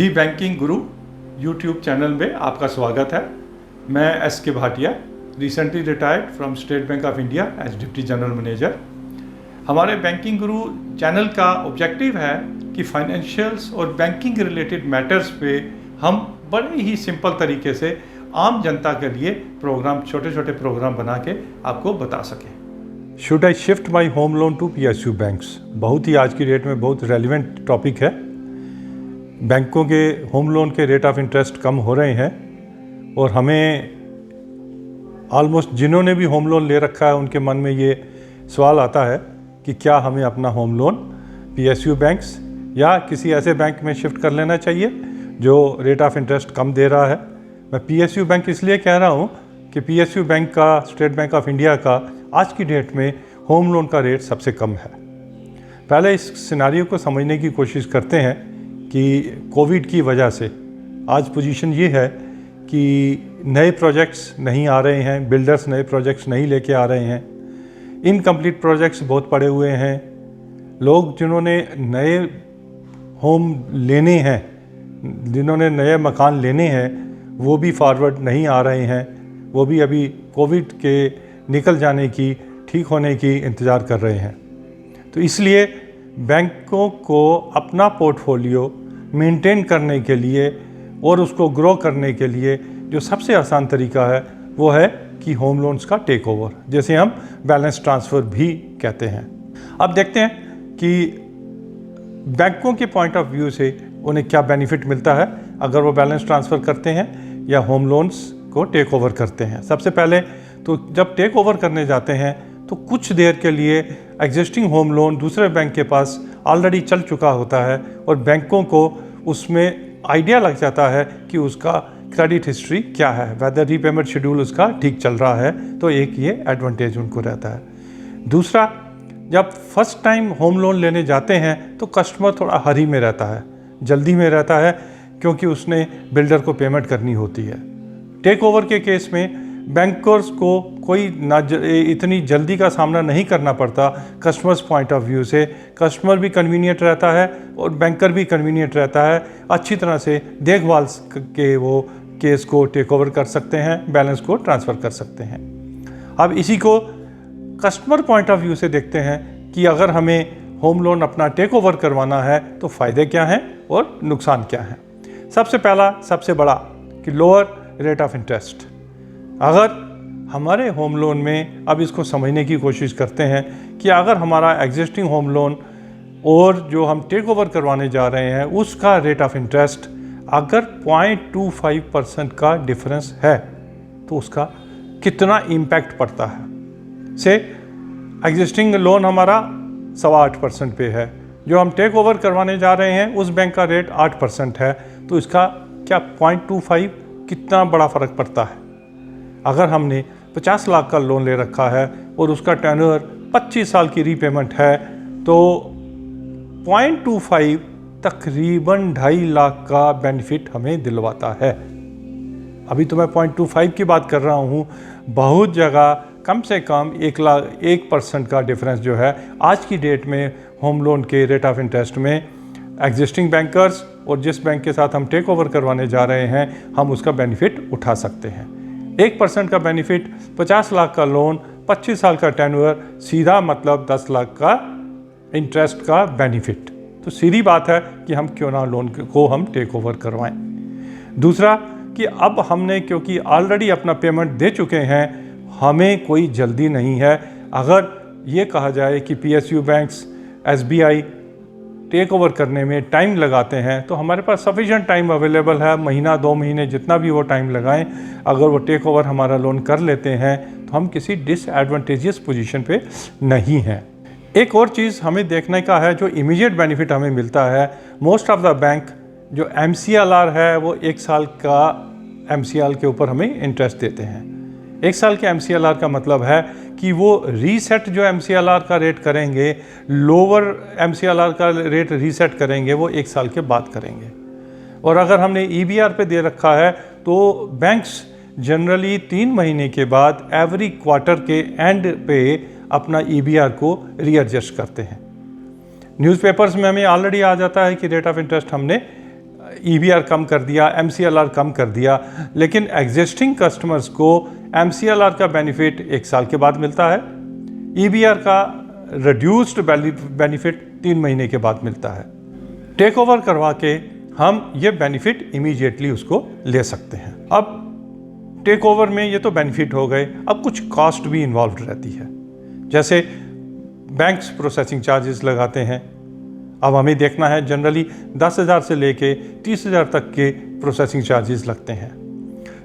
दी banking Guru YouTube channel में आपका स्वागत है। मैं S K. Bhatia, recently retired from State Bank of India as deputy general manager. हमारे बैंकिंग गुरु चैनल का ऑब्जेक्टिव है कि फाइनेंशियल्स और बैंकिंग रिलेटेड मैटर्स पे हम बड़े ही सिंपल तरीके से आम जनता के लिए छोटे छोटे प्रोग्राम बना के आपको बता सकें। Should I shift my home loan to PSU banks, बहुत ही आज की डेट में बहुत रेलिवेंट टॉपिक है। बैंकों के होम लोन के रेट ऑफ इंटरेस्ट कम हो रहे हैं और हमें ऑलमोस्ट जिन्होंने भी होम लोन ले रखा है उनके मन में ये सवाल आता है कि क्या हमें अपना होम लोन PSU बैंक्स या किसी ऐसे बैंक में शिफ्ट कर लेना चाहिए जो रेट ऑफ इंटरेस्ट कम दे रहा है। मैं PSU बैंक इसलिए कह रहा हूँ कि PSU बैंक का, स्टेट बैंक ऑफ इंडिया का आज की डेट में होम लोन का रेट सबसे कम है। पहले इस सिनारियो को समझने की कोशिश करते हैं कि कोविड की वजह से आज पोजीशन ये है कि नए प्रोजेक्ट्स नहीं आ रहे हैं, बिल्डर्स नए प्रोजेक्ट्स नहीं लेके आ रहे हैं, इनकम्प्लीट प्रोजेक्ट्स बहुत पड़े हुए हैं। लोग जिन्होंने नए होम लेने हैं, जिन्होंने नए मकान लेने हैं, वो भी फॉरवर्ड नहीं आ रहे हैं, वो भी अभी कोविड के निकल जाने की, ठीक होने की इंतज़ार कर रहे हैं। तो इसलिए बैंकों को अपना पोर्टफोलियो मेंटेन करने के लिए और उसको ग्रो करने के लिए जो सबसे आसान तरीका है वो है कि होम लोन्स का टेक ओवर, जैसे हम बैलेंस ट्रांसफ़र भी कहते हैं। अब देखते हैं कि बैंकों के पॉइंट ऑफ व्यू से उन्हें क्या बेनिफिट मिलता है अगर वो बैलेंस ट्रांसफ़र करते हैं या होम लोन्स को टेक ओवर करते हैं। सबसे पहले तो जब टेक ओवर करने जाते हैं तो कुछ देर के लिए एग्जिस्टिंग होम लोन दूसरे बैंक के पास ऑलरेडी चल चुका होता है और बैंकों को उसमें आइडिया लग जाता है कि उसका क्रेडिट हिस्ट्री क्या है, वेदर रीपेमेंट शेड्यूल उसका ठीक चल रहा है। तो एक ये एडवांटेज उनको रहता है। दूसरा, जब फर्स्ट टाइम होम लोन लेने जाते हैं तो कस्टमर थोड़ा हरी में रहता है, जल्दी में रहता है, क्योंकि उसने बिल्डर को पेमेंट करनी होती है। टेक ओवर के केस में बैंकर्स को कोई इतनी जल्दी का सामना नहीं करना पड़ता। कस्टमर्स पॉइंट ऑफ व्यू से कस्टमर भी कन्वीनियंट रहता है और बैंकर भी कन्वीनियंट रहता है। अच्छी तरह से देखभाल के वो केस को टेक ओवर कर सकते हैं, बैलेंस को ट्रांसफ़र कर सकते हैं। अब इसी को कस्टमर पॉइंट ऑफ व्यू से देखते हैं कि अगर हमें होम लोन अपना टेक ओवर करवाना है तो फ़ायदे क्या हैं और नुकसान क्या हैं। सबसे पहला, सबसे बड़ा कि लोअर रेट ऑफ इंटरेस्ट। अगर हमारे होम लोन में, अब इसको समझने की कोशिश करते हैं कि अगर हमारा एग्जिस्टिंग होम लोन और जो हम टेक ओवर करवाने जा रहे हैं उसका रेट ऑफ इंटरेस्ट अगर 0.25% का डिफरेंस है तो उसका कितना इम्पैक्ट पड़ता है। से एग्जिस्टिंग लोन हमारा 8.25% पे है, जो हम टेक ओवर करवाने जा रहे हैं उस बैंक का रेट 8% है, तो इसका क्या 0.25 कितना बड़ा फ़र्क पड़ता है। अगर हमने 50 लाख का लोन ले रखा है और उसका टेन्योर 25 साल की रीपेमेंट है तो 0.25 तकरीबन 2.5 लाख का बेनिफिट हमें दिलवाता है। अभी तो मैं 0.25 की बात कर रहा हूँ, बहुत जगह कम से कम 1% का डिफरेंस जो है आज की डेट में होम लोन के रेट ऑफ इंटरेस्ट में एग्जिस्टिंग बैंकर्स और जिस बैंक के साथ हम टेक ओवर करवाने जा रहे हैं हम उसका बेनिफिट उठा सकते हैं। 1% का बेनिफिट, 50 लाख का लोन, 25 साल का टेन्योर, सीधा मतलब 10 लाख का इंटरेस्ट का बेनिफिट। तो सीधी बात है कि हम क्यों ना लोन को हम टेक ओवर करवाएं। दूसरा कि अब हमने क्योंकि ऑलरेडी अपना पेमेंट दे चुके हैं, हमें कोई जल्दी नहीं है। अगर ये कहा जाए कि PSU banks, SBI take over करने में टाइम लगाते हैं तो हमारे पास सफिशिएंट टाइम अवेलेबल है, महीना 2 महीने जितना भी वो टाइम लगाएं। अगर वो टेक ओवर हमारा लोन कर लेते हैं तो हम किसी डिसएडवांटेजियस पोजीशन पे नहीं हैं। एक और चीज़ हमें देखने का है जो इमीडिएट बेनिफिट हमें मिलता है। मोस्ट ऑफ द बैंक जो MCLR है वो 1 साल का MCLR के ऊपर हमें इंटरेस्ट देते हैं। 1 साल के MCLR का मतलब है कि वो रीसेट जो MCLR का रेट करेंगे, लोअर MCLR का रेट रीसेट करेंगे, वो 1 साल के बाद करेंगे। और अगर हमने EBR पे दे रखा है तो बैंक्स जनरली 3 महीने के बाद एवरी क्वार्टर के एंड पे अपना EBR को रीएडजस्ट करते हैं। न्यूज़पेपर्स में हमें ऑलरेडी आ जाता है कि रेट ऑफ इंटरेस्ट हमने EBR कम कर दिया, MCLR कम कर दिया, लेकिन एग्जिस्टिंग कस्टमर्स को MCLR का बेनिफिट 1 साल के बाद मिलता है, EBR का रिड्यूस्ड बेनिफिट 3 महीने के बाद मिलता है। टेक ओवर करवा के हम ये बेनिफिट इमीडिएटली उसको ले सकते हैं। अब टेक ओवर में ये तो बेनिफिट हो गए, अब कुछ कॉस्ट भी इन्वॉल्व रहती है, जैसे बैंक्स प्रोसेसिंग चार्जेस लगाते हैं। अब हमें देखना है, जनरली 10,000 से लेके 30,000 तक के प्रोसेसिंग चार्जेस लगते हैं,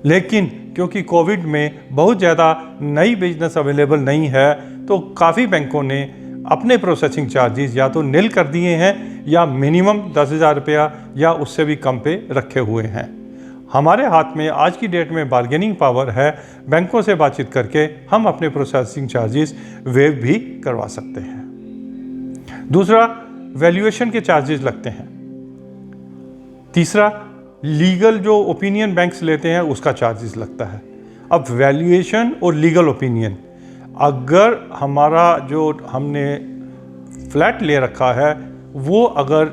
लेकिन क्योंकि कोविड में बहुत ज़्यादा नई बिजनेस अवेलेबल नहीं है, तो काफ़ी बैंकों ने अपने प्रोसेसिंग चार्जेस या तो नील कर दिए हैं या मिनिमम 10,000 रुपया या उससे भी कम पे रखे हुए हैं। हमारे हाथ में आज की डेट में बार्गेनिंग पावर है, बैंकों से बातचीत करके हम अपने प्रोसेसिंग चार्जेस वेव भी करवा सकते हैं। दूसरा, वैल्यूएशन के चार्जेस लगते हैं। तीसरा, लीगल जो ओपिनियन बैंक्स लेते हैं उसका चार्जेस लगता है। अब वैल्यूएशन और लीगल ओपिनियन, अगर हमारा जो हमने फ्लैट ले रखा है वो अगर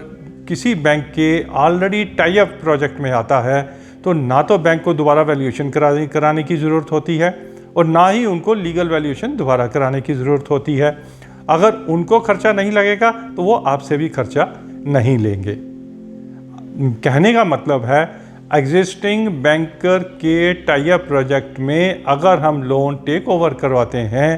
किसी बैंक के ऑलरेडी टाई अप प्रोजेक्ट में आता है, तो ना तो बैंक को दोबारा वैल्यूएशन कराने की ज़रूरत होती है और ना ही उनको लीगल वैल्यूएशन दोबारा कराने की ज़रूरत होती है। अगर उनको खर्चा नहीं लगेगा तो वो आपसे भी खर्चा नहीं लेंगे। कहने का मतलब है, एग्जिस्टिंग बैंकर के टाई अप प्रोजेक्ट में अगर हम लोन टेक ओवर करवाते हैं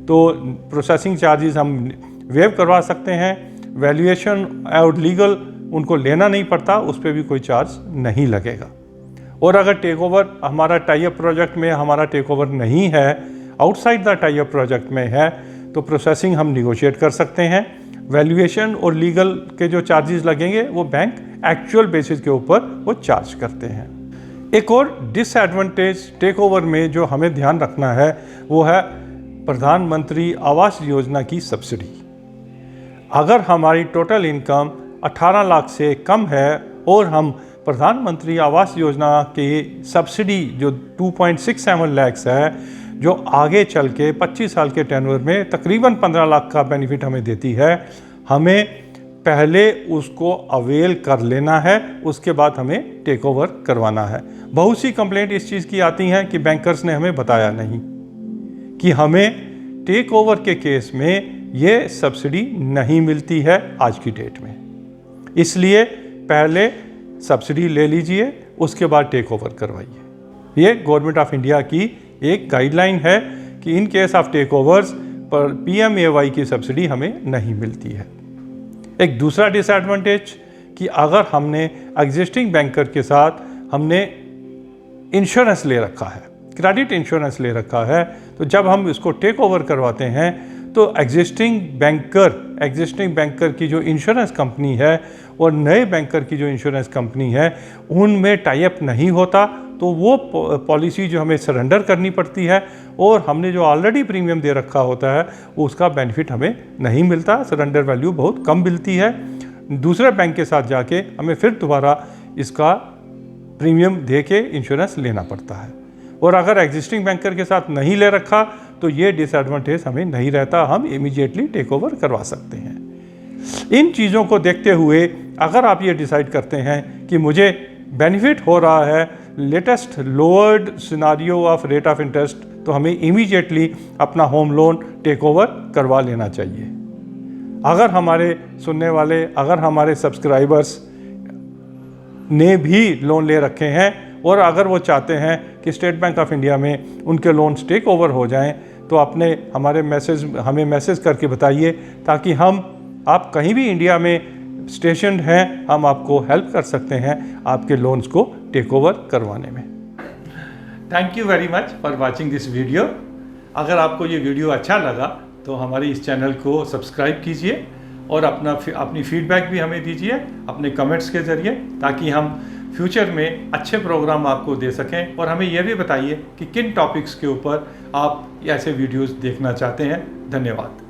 तो प्रोसेसिंग चार्जेस हम वेव करवा सकते हैं, वैल्यूएशन और लीगल उनको लेना नहीं पड़ता, उस पर भी कोई चार्ज नहीं लगेगा। और अगर टेक ओवर हमारा टाई अप प्रोजेक्ट में हमारा टेक ओवर नहीं है, outside the tie up project में है, तो प्रोसेसिंग हम निगोशिएट कर सकते हैं। वैल्यूएशन और लीगल के जो चार्जेस लगेंगे वो बैंक एक्चुअल बेसिस के ऊपर वो चार्ज करते हैं। एक और डिसएडवांटेज टेक ओवर में जो हमें ध्यान रखना है वो है प्रधानमंत्री आवास योजना की सब्सिडी। अगर हमारी टोटल इनकम 18 लाख से कम है और हम प्रधानमंत्री आवास योजना के सब्सिडी जो 2.67 लाख है, जो आगे चल के 25 साल के टेन्योर में तकरीबन 15 लाख का बेनिफिट हमें देती है, हमें पहले उसको अवेल कर लेना है, उसके बाद हमें टेक ओवर करवाना है। बहुत सी कंप्लेंट इस चीज़ की आती हैं कि बैंकर्स ने हमें बताया नहीं कि हमें टेक ओवर के केस में ये सब्सिडी नहीं मिलती है आज की डेट में। इसलिए पहले सब्सिडी ले लीजिए, उसके बाद टेक ओवर करवाइए। ये गवर्नमेंट ऑफ इंडिया की एक गाइडलाइन है कि in case of take overs पर PMAY की सब्सिडी हमें नहीं मिलती है। एक दूसरा डिसएडवांटेज कि अगर हमने एग्जिस्टिंग बैंकर के साथ हमने इंश्योरेंस ले रखा है, क्रेडिट इंश्योरेंस ले रखा है, तो जब हम इसको टेक ओवर करवाते हैं तो एग्जिस्टिंग बैंकर की जो इंश्योरेंस कंपनी है और नए बैंकर की जो इंश्योरेंस कंपनी है उनमें टाई अप नहीं होता, तो वो पॉलिसी जो हमें सरेंडर करनी पड़ती है और हमने जो ऑलरेडी प्रीमियम दे रखा होता है उसका बेनिफिट हमें नहीं मिलता, सरेंडर वैल्यू बहुत कम मिलती है। दूसरे बैंक के साथ जाके हमें फिर दोबारा इसका प्रीमियम दे के इंश्योरेंस लेना पड़ता है। और अगर एग्जिस्टिंग बैंकर के साथ नहीं ले रखा तो ये डिसएडवांटेज हमें नहीं रहता, हम इमीडिएटली टेक ओवर करवा सकते हैं। इन चीज़ों को देखते हुए अगर आप ये डिसाइड करते हैं कि मुझे बेनिफिट हो रहा है latest lowered scenario of rate of interest, तो हमें इमीडिएटली अपना होम लोन टेक ओवर करवा लेना चाहिए। अगर हमारे सुनने वाले, अगर हमारे सब्सक्राइबर्स ने भी लोन ले रखे हैं और अगर वो चाहते हैं कि स्टेट बैंक ऑफ इंडिया में उनके लोन्स टेक ओवर हो जाएं, तो हमें मैसेज करके बताइए, ताकि आप कहीं भी इंडिया में स्टेशन्ड हैं, हम आपको हेल्प कर सकते हैं आपके लोन्स को टेक ओवर करवाने में। Thank you very much for watching this video. अगर आपको ये वीडियो अच्छा लगा तो हमारे इस चैनल को सब्सक्राइब कीजिए और अपनी फीडबैक भी हमें दीजिए अपने कमेंट्स के ज़रिए, ताकि हम फ्यूचर में अच्छे प्रोग्राम आपको दे सकें। और हमें यह भी बताइए कि किन टॉपिक्स के ऊपर आप ऐसे वीडियोस देखना चाहते हैं। धन्यवाद।